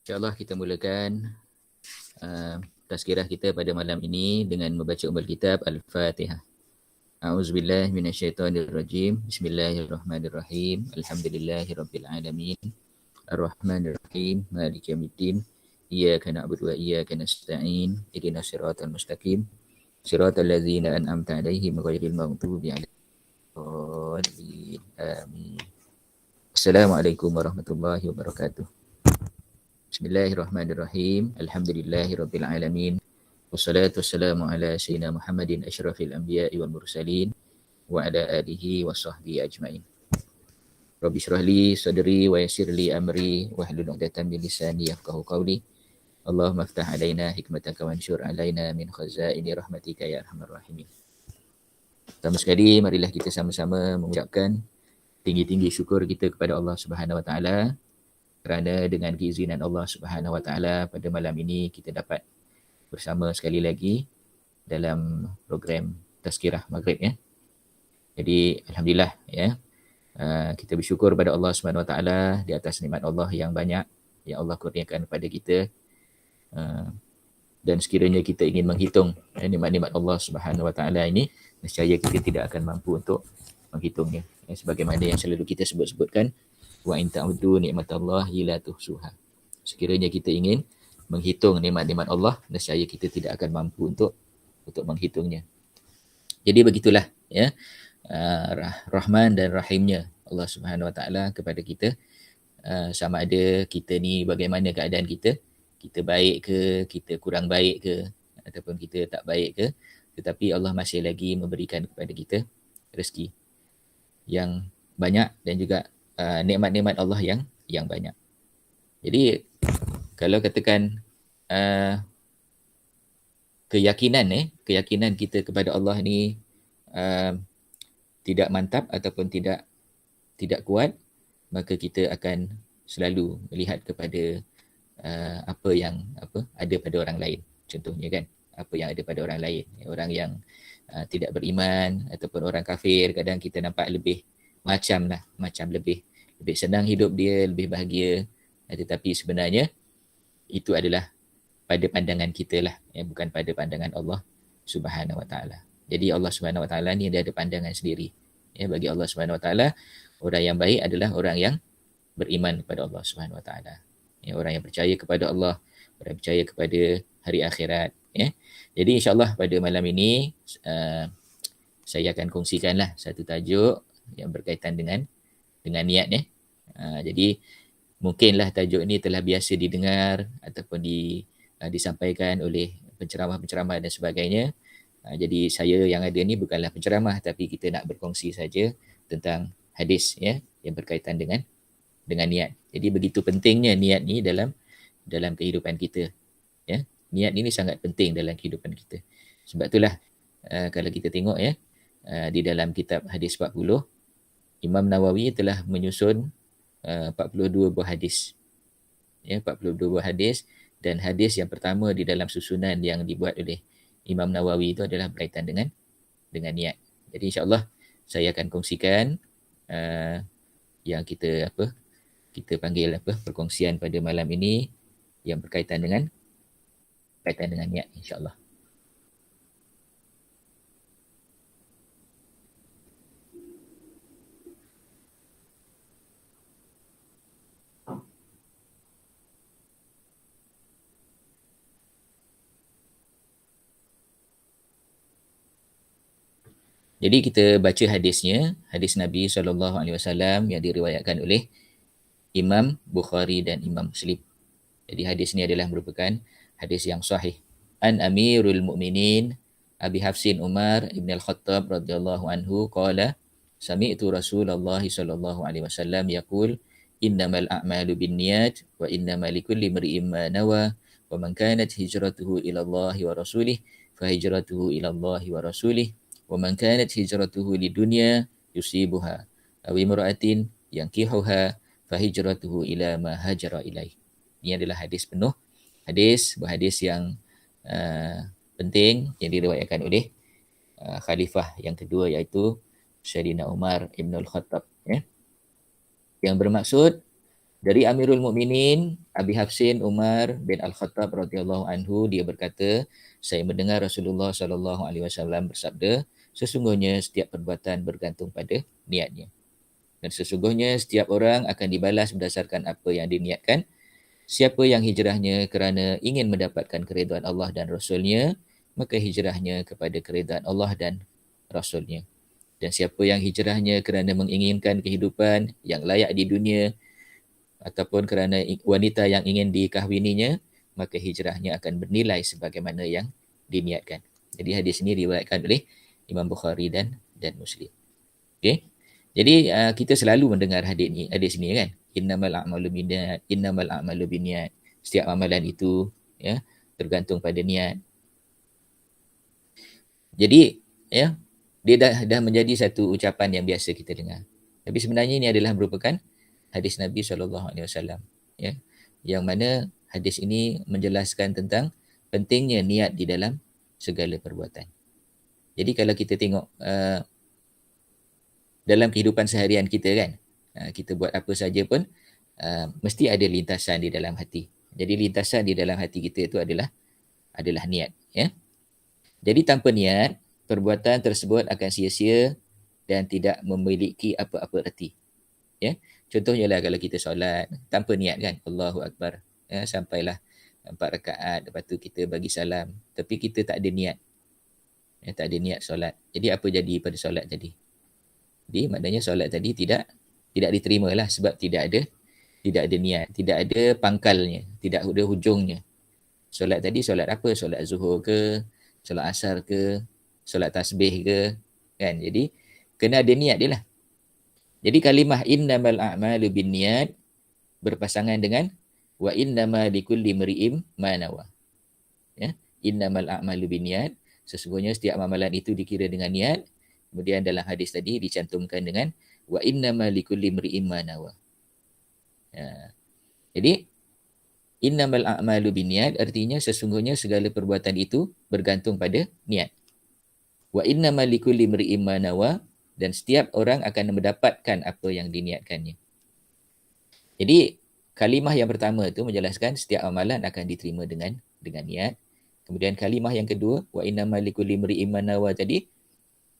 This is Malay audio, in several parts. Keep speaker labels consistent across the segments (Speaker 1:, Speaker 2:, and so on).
Speaker 1: InsyaAllah kita mulakan tazkirah kita pada malam ini dengan membaca ummul kitab Al-Fatihah. A'udzubillahi minasyaitonirrajim. Bismillahirrahmanirrahim. Alhamdulillahirabbil alamin. Arrahmanirrahim. Maliki yaumiddin. Iyyaka na'budu wa iyyaka nasta'in. Ihdinas siratal mustaqim. Siratal ladzina an'amta 'alaihim ghairil maghdubi 'alaihim waladdallin. Amin. Assalamualaikum warahmatullahi wabarakatuh. Bismillahirrahmanirrahim. Alhamdulillahirabbil alamin. Wassalatu wassalamu ala sayyidina Muhammadin asyrafil anbiya'i wal mursalin wa ala alihi wa sahbihi ajmain. Rabbi shrah li sadri wa yassir li amri wahlul 'uqdatam min lisani yafqahu qawli. Allahumma iftah alaina hikmataka wanshur alaina min khazaini rahmatika ya arhamar rahimin. Pertama sekali marilah kita sama-sama mengucapkan tinggi-tinggi syukur kita kepada Allah Subhanahu wa taala kerana dengan keizinan Allah Subhanahu wa taala pada malam ini kita dapat bersama sekali lagi dalam program Tazkirah Maghrib ya. Jadi alhamdulillah ya. Kita bersyukur pada Allah Subhanahu wa taala di atas nikmat Allah yang banyak yang Allah kurniakan kepada kita. Dan sekiranya kita ingin menghitung nikmat-nikmat Allah Subhanahu wa taala ini, nescaya kita tidak akan mampu untuk menghitungnya. Sebagaimana yang selalu kita sebut-sebutkan, wa in ta'uddu nikmatallahi la tuhsuha. Sekiranya kita ingin menghitung nikmat-nikmat Allah, nescaya kita tidak akan mampu untuk menghitungnya. Jadi begitulah ya, Rahman dan Rahimnya Allah Subhanahu wa taala kepada kita. Sama ada kita ni bagaimana keadaan kita baik ke, kita kurang baik ke, ataupun kita tak baik ke, tetapi Allah masih lagi memberikan kepada kita rezeki yang banyak dan juga nikmat-nikmat Allah yang banyak. Jadi kalau katakan keyakinan kita kepada Allah ni tidak mantap ataupun tidak kuat, maka kita akan selalu melihat kepada apa yang ada pada orang lain. Contohnya kan, apa yang ada pada orang lain. Orang yang tidak beriman ataupun orang kafir, kadang kita nampak macam lebih senang hidup dia, lebih bahagia. Tetapi sebenarnya itu adalah pada pandangan kita lah, bukan pada pandangan Allah Subhanahu wa taala. Jadi Allah Subhanahu wa taala ni dia ada pandangan sendiri. Bagi Allah Subhanahu wa taala, orang yang baik adalah orang yang beriman kepada Allah Subhanahu wa taala. Orang yang percaya kepada Allah, orang yang percaya kepada hari akhirat. Jadi insyaAllah pada malam ini saya akan kongsikanlah satu tajuk yang berkaitan dengan niat. Jadi mungkinlah tajuk ini telah biasa didengar ataupun disampaikan oleh penceramah-penceramah dan sebagainya. Jadi saya yang ada ni bukanlah penceramah, tapi kita nak berkongsi saja tentang hadis yang berkaitan dengan niat. Jadi begitu pentingnya niat ni dalam kehidupan kita. Niat ini sangat penting dalam kehidupan kita. Sebab itulah kalau kita tengok di dalam kitab hadis 40, Imam Nawawi telah menyusun 42 buah hadis. 42 buah hadis, dan hadis yang pertama di dalam susunan yang dibuat oleh Imam Nawawi itu adalah berkaitan dengan niat. Jadi insya-Allah saya akan kongsikan yang kita panggil perkongsian pada malam ini yang berkaitan dengan niat insya-Allah. Jadi kita baca hadisnya, hadis Nabi SAW yang diriwayatkan oleh Imam Bukhari dan Imam Muslim. Jadi hadis ini adalah merupakan hadis yang sahih. An Amirul Mukminin Abi Hafsin Umar ibn al-Khattab radhiyallahu anhu qala sami'tu Rasulullah sallallahu alaihi wasallam yaqul innamal a'malu binniyat wa innamal likulli imri'in ma nawa wa man kanat hijratuhu ila Allah wa rasulih fa hijratuhu ila Allah wa rasulih wa man kanat hijratuhu lidunya yusibuha aw imra'atin yankihuha fa hijratuhu ila ma hajara ilaih. Ini adalah hadis penuh. Buah hadis yang penting yang diriwayatkan oleh khalifah yang kedua, iaitu Sayyidina Umar ibn al-Khattab. Yang bermaksud Dari Amirul Mukminin Abi Hafsin Umar bin Al-Khattab radhiyallahu anhu, dia berkata, saya mendengar Rasulullah sallallahu alaihi wasallam bersabda, sesungguhnya setiap perbuatan bergantung pada niatnya. Dan sesungguhnya setiap orang akan dibalas berdasarkan apa yang diniatkan. Siapa yang hijrahnya kerana ingin mendapatkan keridhaan Allah dan Rasul-Nya, maka hijrahnya kepada keridhaan Allah dan Rasul-Nya. Dan siapa yang hijrahnya kerana menginginkan kehidupan yang layak di dunia ataupun kerana wanita yang ingin dikahwininya, maka hijrahnya akan bernilai sebagaimana yang diniatkan. Jadi hadis ini diriwayatkan oleh Imam Bukhari dan Muslim. Okey. Jadi kita selalu mendengar hadis ni kan. Innamal a'malu binniyat, innamal a'malu binniyat. Setiap amalan itu ya tergantung pada niat. Jadi ya, dia dah menjadi satu ucapan yang biasa kita dengar. Tapi sebenarnya ini adalah merupakan hadis Nabi SAW, ya, yang mana hadis ini menjelaskan tentang pentingnya niat di dalam segala perbuatan. Jadi kalau kita tengok dalam kehidupan seharian kita kan, kita buat apa saja pun mesti ada lintasan di dalam hati. Jadi lintasan di dalam hati kita itu adalah niat, ya. Jadi tanpa niat, perbuatan tersebut akan sia-sia dan tidak memiliki apa-apa erti. Ya. Contohnya lah kalau kita solat tanpa niat kan, Allahu Akbar, ya, sampailah 4 rakaat, lepas tu kita bagi salam, tapi kita tak ada niat. Ya, tak ada niat solat. Jadi apa jadi pada solat tadi? Jadi maknanya solat tadi tidak diterima lah sebab tidak ada niat, tidak ada pangkalnya, tidak ada hujungnya. Solat tadi solat apa? Solat zuhur ke, solat asar ke, solat tasbih ke, kan? Jadi kena ada niat dia lah. Jadi kalimah innamal a'malu binniyat berpasangan dengan wa innama likulli imri'in ma nawa. Ya, innamal a'malu binniyat, sesungguhnya setiap amalan itu dikira dengan niat. Kemudian dalam hadis tadi dicantumkan dengan wa innama likulli imri'in ma nawa. Ya. Jadi innamal a'malu binniyat artinya sesungguhnya segala perbuatan itu bergantung pada niat. Wa innamal likulli imri'in ma nawa, dan setiap orang akan mendapatkan apa yang diniatkannya. Jadi kalimah yang pertama itu menjelaskan setiap amalan akan diterima dengan niat. Kemudian kalimah yang kedua, wa innamal likulli imri'in ma nawa tadi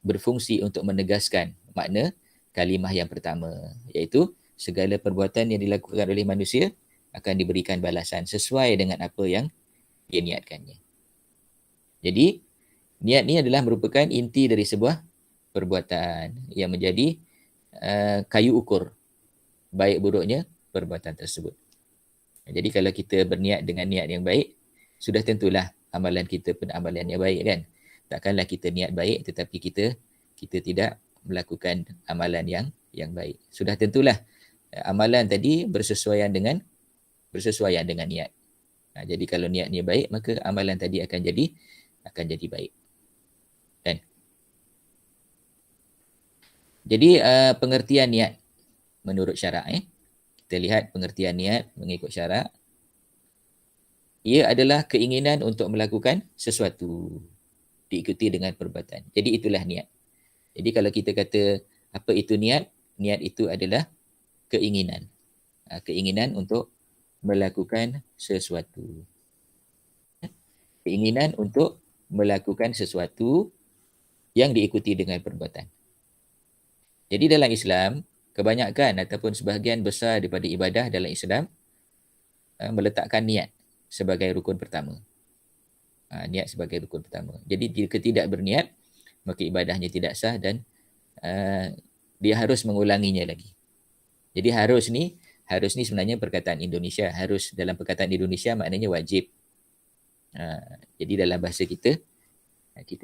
Speaker 1: berfungsi untuk menegaskan makna kalimah yang pertama, iaitu segala perbuatan yang dilakukan oleh manusia akan diberikan balasan sesuai dengan apa yang dia niatkannya. Jadi niat ni adalah merupakan inti dari sebuah perbuatan yang menjadi kayu ukur baik buruknya perbuatan tersebut. Jadi kalau kita berniat dengan niat yang baik, sudah tentulah amalan kita pun amalan yang baik kan. Takkanlah kita niat baik tetapi kita tidak melakukan amalan yang baik. Sudah tentulah amalan tadi bersesuaian dengan niat. Jadi kalau niatnya baik, maka amalan tadi akan jadi baik. Kan? Jadi pengertian niat menurut syarak, kita lihat pengertian niat mengikut syarak. Ia adalah keinginan untuk melakukan sesuatu diikuti dengan perbuatan. Jadi itulah niat. Jadi kalau kita kata apa itu niat? Niat itu adalah keinginan. Keinginan untuk melakukan sesuatu. Keinginan untuk melakukan sesuatu yang diikuti dengan perbuatan. Jadi dalam Islam, kebanyakan ataupun sebahagian besar daripada ibadah dalam Islam meletakkan niat sebagai rukun pertama. Niat sebagai rukun pertama. Jadi jika tidak berniat, maka ibadahnya tidak sah dan dia harus mengulanginya lagi. Jadi harus ni sebenarnya perkataan Indonesia. Harus dalam perkataan Indonesia maknanya wajib. Jadi dalam bahasa kita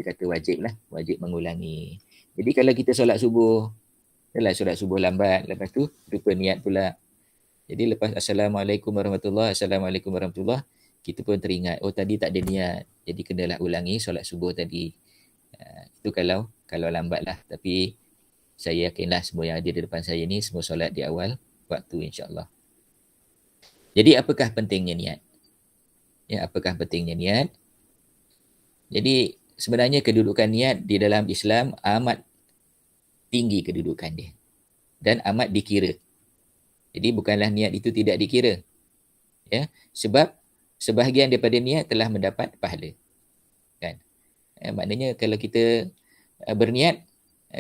Speaker 1: kata wajib lah. Wajib mengulangi. Jadi kalau kita solat subuh, solat subuh lambat, lepas tu lupa niat pula. Jadi lepas Assalamualaikum warahmatullahi, Assalamualaikum warahmatullahi, kita pun teringat, oh tadi tak ada niat. Jadi kenalah ulangi solat subuh tadi. Itu kalau lambat lah. Tapi saya yakinlah semua yang ada di depan saya ni semua solat di awal waktu insyaAllah. Jadi apakah pentingnya niat? Ya, apakah pentingnya niat? Jadi sebenarnya kedudukan niat di dalam Islam amat tinggi kedudukan dia. Dan amat dikira. Jadi bukanlah niat itu tidak dikira. Ya, sebab sebahagian daripada niat telah mendapat pahala. Kan? Maknanya kalau kita berniat,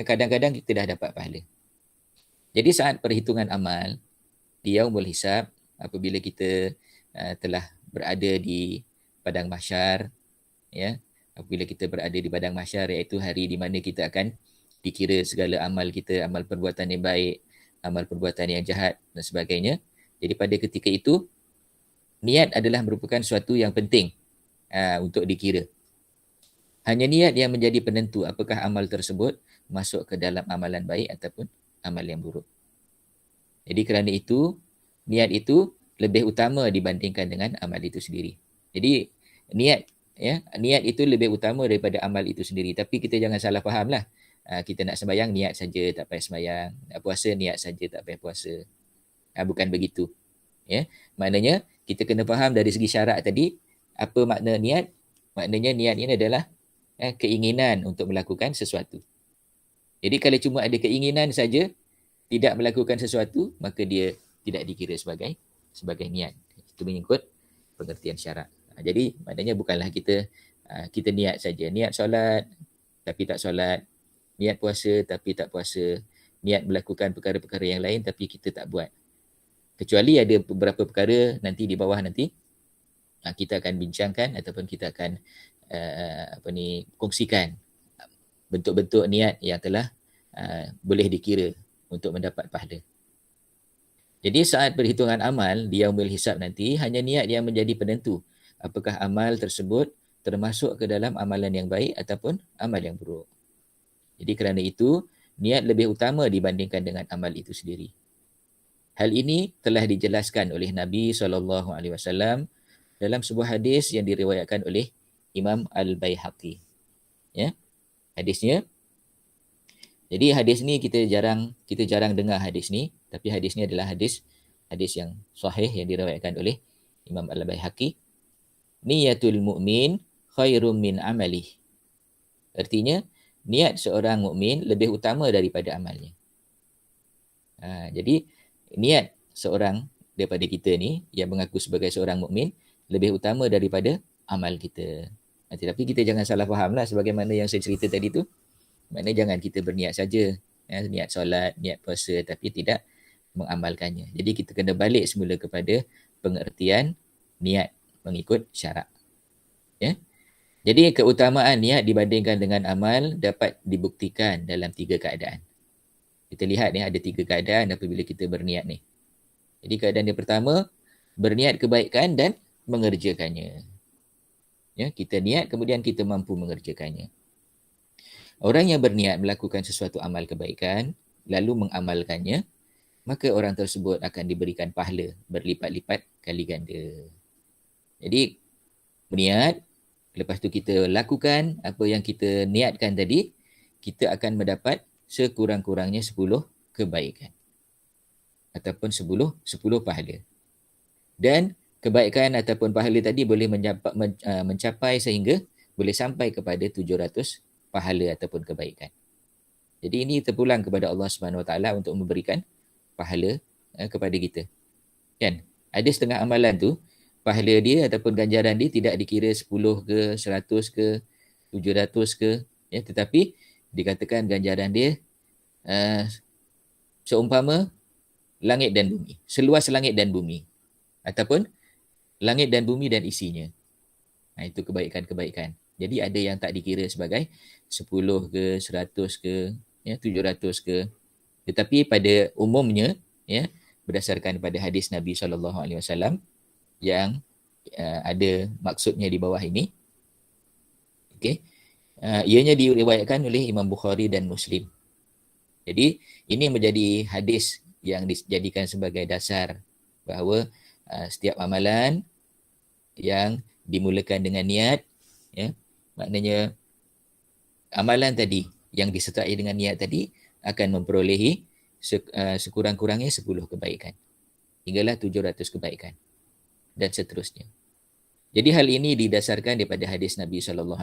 Speaker 1: kadang-kadang kita dah dapat pahala. Jadi saat perhitungan amal di yaumul hisab, apabila kita telah berada di padang mahsyar, ya, apabila kita berada di padang mahsyar, iaitu hari di mana kita akan dikira segala amal kita, amal perbuatan yang baik, amal perbuatan yang jahat dan sebagainya. Jadi pada ketika itu, niat adalah merupakan suatu yang penting untuk dikira. Hanya niat yang menjadi penentu apakah amal tersebut masuk ke dalam amalan baik ataupun amal yang buruk. Jadi kerana itu, niat itu lebih utama dibandingkan dengan amal itu sendiri. Jadi niat, ya, niat itu lebih utama daripada amal itu sendiri. Tapi kita jangan salah faham lah. Kita nak sembahyang niat saja tak payah sembahyang. Nak puasa niat saja tak payah puasa. Bukan begitu. Ya, maknanya kita kena faham dari segi syarak tadi, apa makna niat? Maknanya niat ini adalah keinginan untuk melakukan sesuatu. Jadi kalau cuma ada keinginan saja, tidak melakukan sesuatu, maka dia tidak dikira sebagai niat. Itu mengikut pengertian syarak. Jadi maknanya bukanlah kita niat saja. Niat solat tapi tak solat. Niat puasa tapi tak puasa. Niat melakukan perkara-perkara yang lain tapi kita tak buat. Kecuali ada beberapa perkara nanti di bawah nanti kita akan bincangkan ataupun kita akan kongsikan bentuk-bentuk niat yang telah boleh dikira untuk mendapat pahala. Jadi saat perhitungan amal di yaumul hisab nanti, hanya niat yang menjadi penentu apakah amal tersebut termasuk ke dalam amalan yang baik ataupun amal yang buruk. Jadi kerana itu, niat lebih utama dibandingkan dengan amal itu sendiri. Hal ini telah dijelaskan oleh Nabi SAW dalam sebuah hadis yang diriwayatkan oleh Imam Al-Baihaqi. Ya, hadisnya. Jadi hadis ni kita jarang dengar hadis ni, tapi hadis ni adalah hadis yang sahih yang diriwayatkan oleh Imam Al-Baihaqi. Niyatul mu'min khairum min amalih. Artinya, niat seorang mukmin lebih utama daripada amalnya. Jadi, niat seorang daripada kita ni yang mengaku sebagai seorang mukmin lebih utama daripada amal kita. Tetapi kita jangan salah faham lah sebagaimana yang saya cerita tadi tu. Maknanya jangan kita berniat saja, niat solat, niat puasa tapi tidak mengamalkannya. Jadi kita kena balik semula kepada pengertian niat mengikut syarak. Ya. Jadi keutamaan niat dibandingkan dengan amal dapat dibuktikan dalam 3 keadaan. Kita lihat ni ada 3 keadaan apabila kita berniat ni. Jadi keadaan yang pertama, berniat kebaikan dan mengerjakannya. Ya, kita niat kemudian kita mampu mengerjakannya. Orang yang berniat melakukan sesuatu amal kebaikan, lalu mengamalkannya, maka orang tersebut akan diberikan pahala berlipat-lipat kali ganda. Jadi, berniat, lepas tu kita lakukan apa yang kita niatkan tadi, kita akan mendapat sekurang-kurangnya 10 kebaikan. Ataupun 10 pahala. Dan kebaikan ataupun pahala tadi boleh mencapai sehingga boleh sampai kepada 700 pahala ataupun kebaikan. Jadi ini terpulang kepada Allah Subhanahu Wa Taala untuk memberikan pahala kepada kita. Kan? Ada setengah amalan tu, pahala dia ataupun ganjaran dia tidak dikira 10 ke, 100 ke, 700 ke, ya, tetapi dikatakan ganjaran dia seumpama langit dan bumi, seluas langit dan bumi ataupun langit dan bumi dan isinya. Itu kebaikan-kebaikan. Jadi ada yang tak dikira sebagai 10 ke, 100 ke, ya, 700 ke. Tetapi pada umumnya, ya, berdasarkan pada hadis Nabi SAW yang ada maksudnya di bawah ini, okay, ianya diriwayatkan oleh Imam Bukhari dan Muslim. Jadi ini menjadi hadis yang dijadikan sebagai dasar bahawa setiap amalan yang dimulakan dengan niat, ya, maknanya amalan tadi yang disertai dengan niat tadi akan memperolehi sekurang-kurangnya 10 kebaikan. Hinggalah 700 kebaikan. Dan seterusnya. Jadi hal ini didasarkan daripada hadis Nabi SAW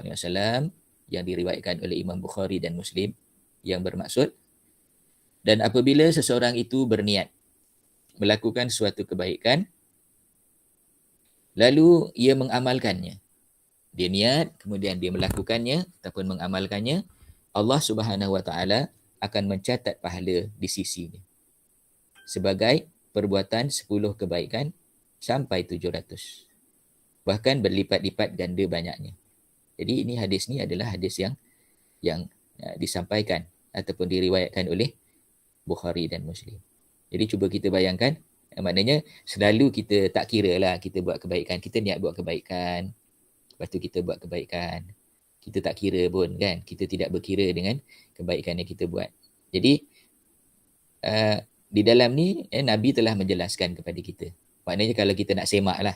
Speaker 1: yang diriwayatkan oleh Imam Bukhari dan Muslim yang bermaksud, dan apabila seseorang itu berniat melakukan suatu kebaikan, lalu ia mengamalkannya. Dia niat, kemudian dia melakukannya ataupun mengamalkannya, Allah Subhanahu Wa Taala akan mencatat pahala di sisinya sebagai perbuatan 10 kebaikan sampai 700. Bahkan berlipat-lipat ganda banyaknya. Jadi ini hadis ni adalah hadis yang disampaikan ataupun diriwayatkan oleh Bukhari dan Muslim. Jadi cuba kita bayangkan, maknanya selalu kita tak kira lah kita buat kebaikan, kita niat buat kebaikan, lepas tu kita buat kebaikan. Kita tak kira pun kan, kita tidak berkira dengan kebaikan yang kita buat. Jadi di dalam ni Nabi telah menjelaskan kepada kita. Maknanya kalau kita nak semak lah,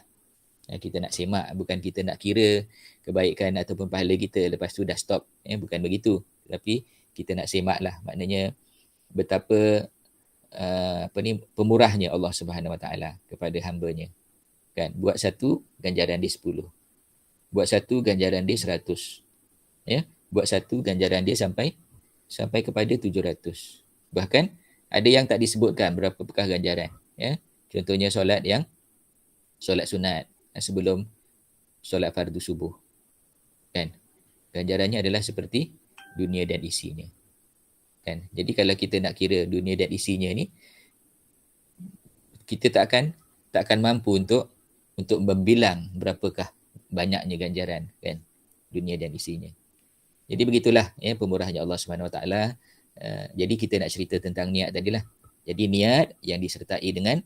Speaker 1: kita nak semak, bukan kita nak kira kebaikan ataupun pahala kita lepas tu dah stop, bukan begitu. Tapi kita nak semak lah, maknanya betapa pemurahnya Allah Subhanahu Wa Taala kepada hamba-Nya. Kan, buat satu ganjaran dia 10. Buat satu ganjaran dia 100. Ya, buat satu ganjaran dia sampai kepada 700. Bahkan ada yang tak disebutkan berapa bekah ganjaran, ya. Contohnya solat sunat sebelum solat fardu subuh. Kan? Ganjarannya adalah seperti dunia dan isinya. Kan? Jadi kalau kita nak kira dunia dan isinya ni, kita tak akan mampu untuk membilang berapakah banyaknya ganjaran, kan, dunia dan isinya. Jadi begitulah pemurahnya Allah Subhanahu Wa Taala. Jadi kita nak cerita tentang niat tadilah. Jadi niat yang disertai dengan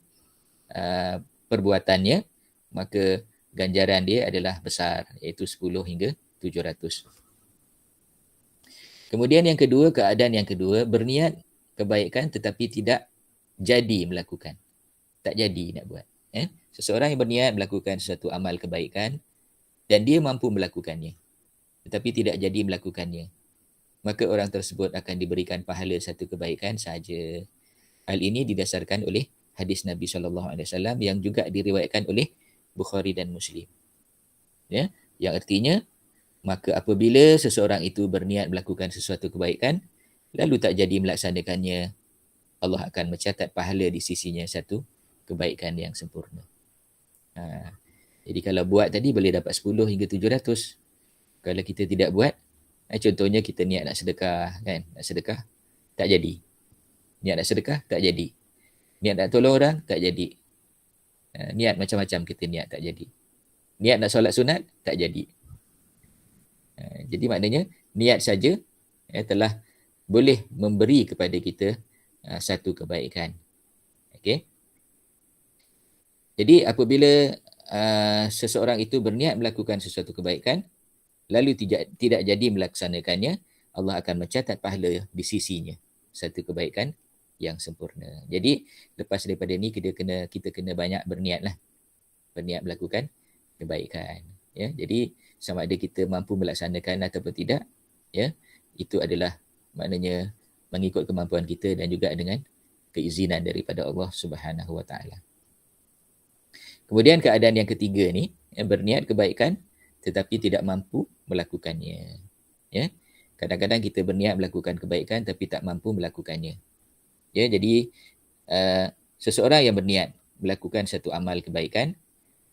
Speaker 1: perbuatannya, maka ganjaran dia adalah besar, iaitu 10 hingga 700. Kemudian yang kedua, keadaan yang kedua, berniat kebaikan tetapi tidak jadi melakukan. Tak jadi nak buat. Seseorang yang berniat melakukan sesuatu amal kebaikan dan dia mampu melakukannya, tetapi tidak jadi melakukannya, maka orang tersebut akan diberikan pahala satu kebaikan sahaja. Hal ini didasarkan oleh hadis Nabi SAW yang juga diriwayatkan oleh Bukhari dan Muslim. Ya, yang artinya, maka apabila seseorang itu berniat melakukan sesuatu kebaikan, lalu tak jadi melaksanakannya, Allah akan mencatat pahala di sisinya satu kebaikan yang sempurna. Jadi kalau buat tadi boleh dapat 10 hingga 700. Kalau kita tidak buat, contohnya kita niat nak sedekah, kan? Nak sedekah, tak jadi. Niat nak sedekah, tak jadi. Niat nak tolong orang, tak jadi. Niat macam-macam kita niat, tak jadi. Niat nak solat sunat, tak jadi. Jadi maknanya, niat saja telah boleh memberi kepada kita satu kebaikan. Okay? Jadi apabila seseorang itu berniat melakukan sesuatu kebaikan, lalu tidak jadi melaksanakannya, Allah akan mencatat pahala di sisinya satu kebaikan yang sempurna. Jadi lepas daripada ni kita kena banyak berniat lah, berniat melakukan kebaikan. Ya, jadi sama ada kita mampu melaksanakan ataupun tidak, ya, itu adalah maknanya mengikut kemampuan kita dan juga dengan keizinan daripada Allah Subhanahu Wa Taala. Kemudian keadaan yang ketiga ni, berniat kebaikan tetapi tidak mampu melakukannya. Ya, kadang-kadang kita berniat melakukan kebaikan tapi tak mampu melakukannya. Ya, jadi seseorang yang berniat melakukan satu amal kebaikan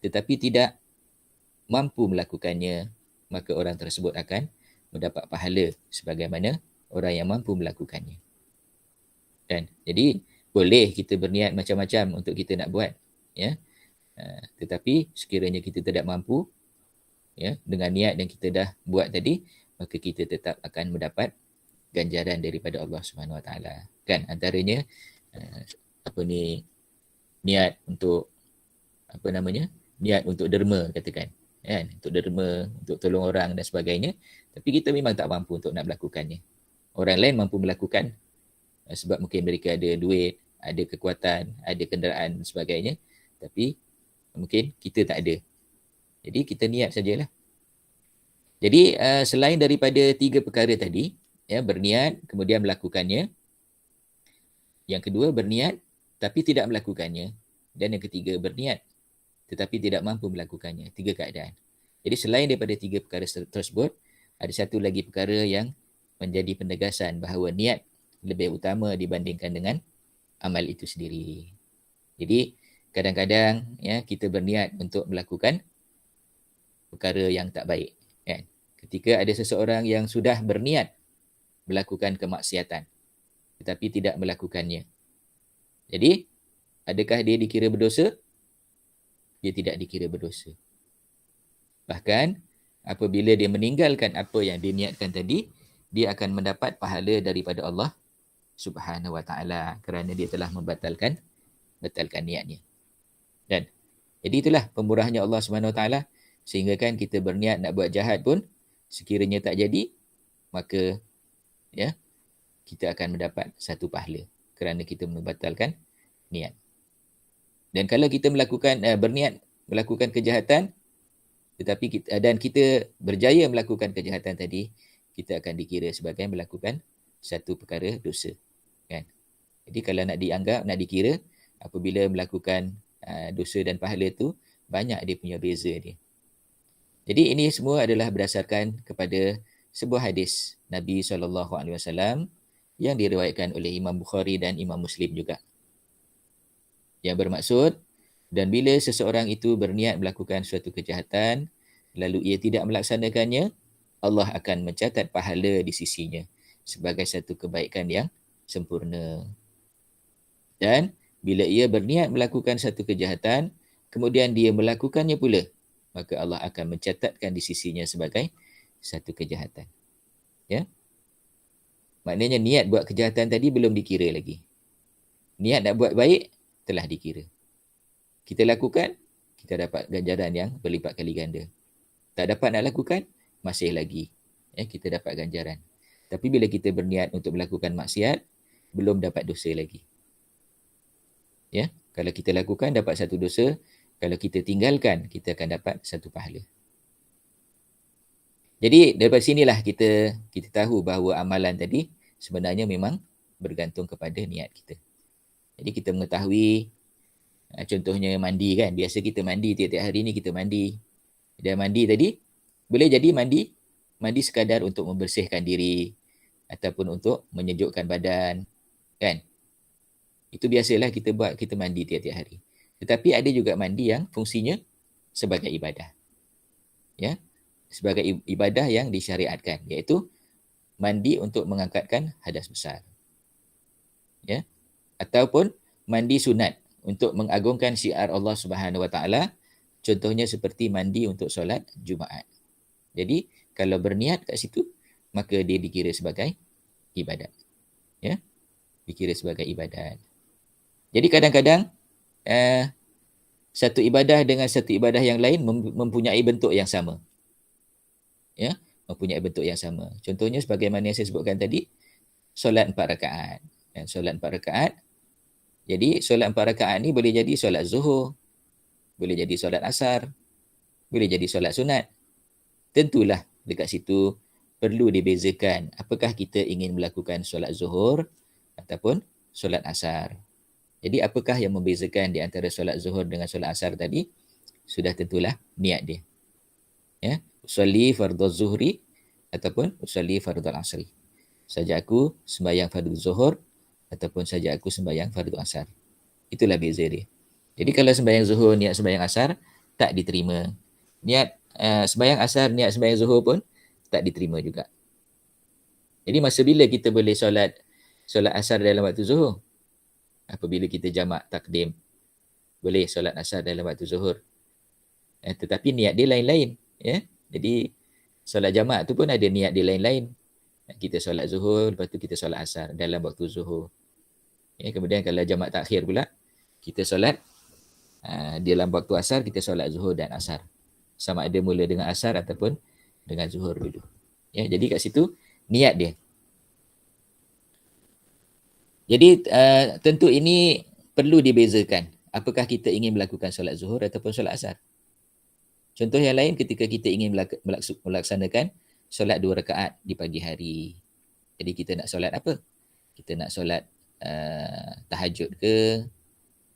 Speaker 1: tetapi tidak mampu melakukannya, maka orang tersebut akan mendapat pahala sebagaimana orang yang mampu melakukannya. Dan jadi boleh kita berniat macam-macam untuk kita nak buat, ya. Tetapi sekiranya kita tidak mampu, ya, dengan niat yang kita dah buat tadi, maka kita tetap akan mendapat ganjaran daripada Allah Subhanahu Wa Taala. Kan, antaranya niat untuk niat untuk derma, katakan, kan, untuk derma, untuk tolong orang dan sebagainya, tapi kita memang tak mampu untuk nak melakukannya. Orang lain mampu melakukan sebab mungkin mereka ada duit, ada kekuatan, ada kenderaan dan sebagainya, tapi mungkin kita tak ada. Jadi kita niat sajalah. Jadi selain daripada 3 perkara tadi, ya, berniat kemudian melakukannya, yang kedua berniat tapi tidak melakukannya, dan yang ketiga berniat tetapi tidak mampu melakukannya. 3 keadaan. Jadi selain daripada 3 perkara tersebut, ada satu lagi perkara yang menjadi penegasan bahawa niat lebih utama dibandingkan dengan amal itu sendiri. Jadi kadang-kadang ya kita berniat untuk melakukan perkara yang tak baik, kan? Ketika ada seseorang yang sudah berniat melakukan kemaksiatan tetapi tidak melakukannya. Jadi adakah dia dikira berdosa? Dia tidak dikira berdosa. Bahkan apabila dia meninggalkan apa yang dia niatkan tadi, dia akan mendapat pahala daripada Allah Subhanahu Wa Taala kerana dia telah membatalkan niatnya. Dan jadi itulah pemurahnya Allah Subhanahu Wa Taala, sehingga kan kita berniat nak buat jahat pun sekiranya tak jadi, maka ya kita akan mendapat satu pahala kerana kita membatalkan niat. Dan kalau kita berniat melakukan kejahatan tetapi kita berjaya melakukan kejahatan tadi, kita akan dikira sebagai melakukan satu perkara dosa, kan? Jadi kalau nak dikira apabila melakukan dosa dan pahala tu, banyak dia punya beza dia. Jadi ini semua adalah berdasarkan kepada sebuah hadis Nabi SAW yang diriwayatkan oleh Imam Bukhari dan Imam Muslim juga. Yang bermaksud, dan bila seseorang itu berniat melakukan suatu kejahatan, lalu ia tidak melaksanakannya, Allah akan mencatat pahala di sisinya sebagai satu kebaikan yang sempurna. Dan bila ia berniat melakukan satu kejahatan, kemudian dia melakukannya pula, maka Allah akan mencatatkan di sisinya sebagai satu kejahatan. Ya? Maknanya niat buat kejahatan tadi belum dikira lagi. Niat nak buat baik telah dikira. Kita lakukan, kita dapat ganjaran yang berlipat kali ganda. Tak dapat nak lakukan, masih lagi kita dapat ganjaran. Tapi bila kita berniat untuk melakukan maksiat, belum dapat dosa lagi. Ya, kalau kita lakukan dapat satu dosa, kalau kita tinggalkan, kita akan dapat satu pahala. Jadi daripada sinilah kita tahu bahawa amalan tadi sebenarnya memang bergantung kepada niat kita. Jadi kita mengetahui, contohnya mandi kan, biasa kita mandi tiap-tiap hari ni kita mandi. Dan mandi tadi, boleh jadi mandi sekadar untuk membersihkan diri ataupun untuk menyejukkan badan, kan? Itu biasalah kita buat, kita mandi tiap-tiap hari. Tetapi ada juga mandi yang fungsinya sebagai ibadah. Ya, sebagai ibadah yang disyariatkan, iaitu mandi untuk mengangkatkan hadas besar. Ya, ataupun mandi sunat untuk mengagungkan syiar Allah Subhanahu Wa Taala, contohnya seperti mandi untuk solat Jumaat. Jadi kalau berniat kat situ, maka dia dikira sebagai ibadat. Ya, dikira sebagai ibadat. Jadi kadang-kadang satu ibadah dengan satu ibadah yang lain mempunyai bentuk yang sama. Ya, mempunyai bentuk yang sama. Contohnya sebagaimana yang saya sebutkan tadi, solat 4 rakaat. Solat 4 rakaat. Jadi solat 4 rakaat ni boleh jadi solat zuhur, boleh jadi solat asar, boleh jadi solat sunat. Tentulah dekat situ perlu dibezakan apakah kita ingin melakukan solat zuhur ataupun solat asar. Jadi apakah yang membezakan di antara solat zuhur dengan solat asar tadi? Sudah tentulah niat dia. Ya, usolli fardhu zuhri ataupun usolli fardhu asri. Saja aku sembahyang fardu zuhur ataupun saja aku sembahyang fardu asar. Itulah beza dia. Jadi kalau sembahyang zuhur, niat sembahyang asar, tak diterima. Niat sembahyang asar, niat sembahyang zuhur pun tak diterima juga. Jadi masa bila kita boleh solat asar dalam waktu zuhur? Apabila kita jamak takdim. Boleh solat asar dalam waktu zuhur. Tetapi niat dia lain-lain. Ya? Jadi solat jamak tu pun ada niat dia lain-lain. Kita solat zuhur, lepas tu kita solat asar dalam waktu zuhur. Ya, kemudian kalau jamak takhir pula, kita solat dalam waktu asar, kita solat zuhur dan asar. Sama ada mula dengan asar ataupun dengan zuhur dulu. Ya, jadi kat situ niat dia. Jadi tentu ini perlu dibezakan. Apakah kita ingin melakukan solat zuhur ataupun solat asar? Contoh yang lain, ketika kita ingin melaksanakan solat 2 rakaat di pagi hari. Jadi kita nak solat apa? Kita nak solat tahajud ke?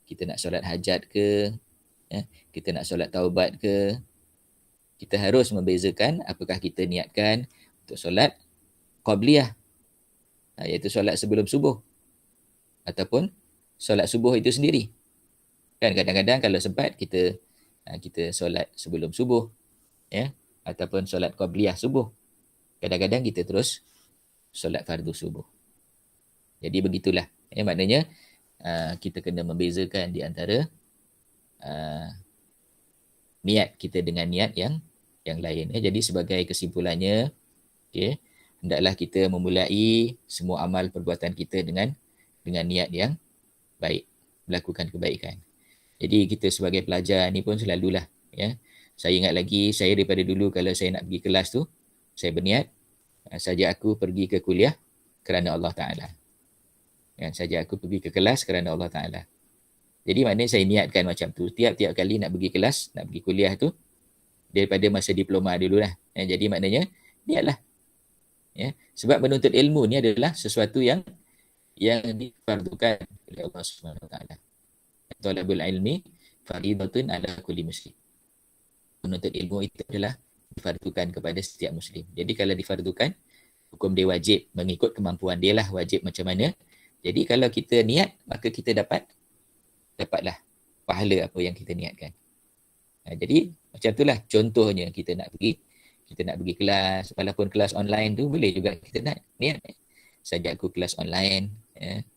Speaker 1: Kita nak solat hajat ke? Ya? Kita nak solat taubat ke? Kita harus membezakan apakah kita niatkan untuk solat qabliyah, iaitu solat sebelum subuh, ataupun solat subuh itu sendiri. Kan kadang-kadang kalau sempat kita solat sebelum subuh, ya, ataupun solat qabliyah subuh. Kadang-kadang kita terus solat fardu subuh. Jadi begitulah. Maknanya kita kena membezakan di antara niat kita dengan niat yang lain. Jadi sebagai kesimpulannya, okay, hendaklah kita memulai semua amal perbuatan kita dengan niat yang baik, melakukan kebaikan. Jadi kita sebagai pelajar ni pun selalulah, ya. Saya ingat lagi, saya daripada dulu kalau saya nak pergi kelas tu, saya berniat saja aku pergi ke kuliah kerana Allah Ta'ala. Saja aku pergi ke kelas kerana Allah Ta'ala. Jadi maknanya saya niatkan macam tu. Tiap-tiap kali nak pergi kelas, nak pergi kuliah tu, daripada masa diploma dululah. Jadi maknanya, niatlah. Sebab menuntut ilmu ni adalah sesuatu yang difardukan oleh Allah SWT. Talabul ilmi faridatun ala kulli muslim. Menuntut ilmu itu adalah difardukan kepada setiap muslim. Jadi kalau difardukan, hukum dia wajib mengikut kemampuan dia lah, wajib macam mana. Jadi kalau kita niat, maka kita dapatlah pahala apa yang kita niatkan. Jadi macam itulah contohnya kita nak pergi kelas, walaupun kelas online tu boleh juga kita nak niat. Saja aku kelas online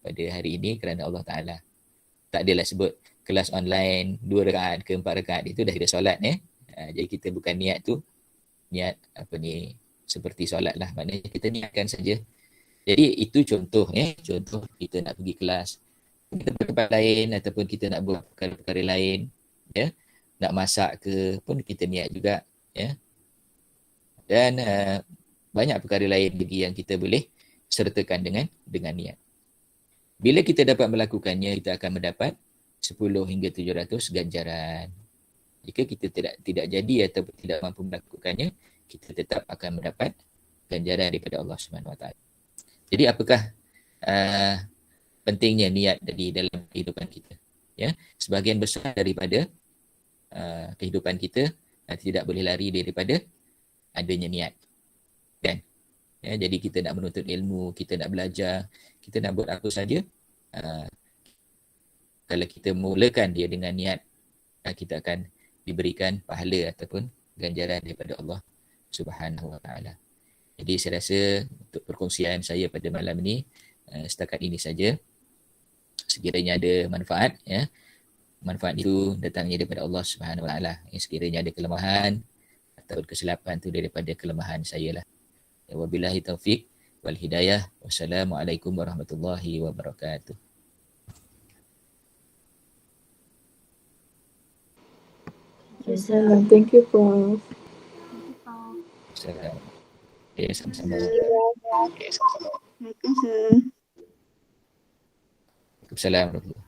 Speaker 1: pada hari ini kerana Allah Ta'ala. Tak adalah sebut kelas online 2 rakaat ke 4 rakaat, itu dah kira solat. Jadi kita bukan niat tu, niat seperti solat lah. Maknanya kita niatkan saja. Jadi itu contoh, contoh kita nak pergi kelas. Kita ke tempat lain ataupun kita nak buat perkara-perkara lain, nak masak ke pun kita niat juga, dan banyak perkara lain lagi yang kita boleh sertakan dengan niat. Bila kita dapat melakukannya, kita akan mendapat 10 hingga 700 ganjaran. Jika kita tidak jadi atau tidak mampu melakukannya, kita tetap akan mendapat ganjaran daripada Allah SWT. Jadi apakah pentingnya niat di dalam kehidupan kita? Sebahagian besar daripada kehidupan kita tidak boleh lari daripada adanya niat. Kan? Jadi kita nak menuntut ilmu, kita nak belajar, kita nak buat apa saja, kalau kita mulakan dia dengan niat, kita akan diberikan pahala ataupun ganjaran daripada Allah Subhanahu Wa Taala. Jadi saya rasa untuk perkongsian saya pada malam ini setakat ini saja. Sekiranya ada manfaat, manfaat itu datangnya daripada Allah Subhanahu Wa Taala. Sekiranya ada kelemahan atau kesilapan itu daripada kelemahan saya lah. Wabillahi taufiq wal hidayah. Wassalamualaikum warahmatullahi wabarakatuh.
Speaker 2: Assalamualaikum. Thank you, Prof.
Speaker 1: Assalamualaikum. Okay, sama-sama.
Speaker 3: Waalaikumsalam.
Speaker 1: Waalaikumsalam.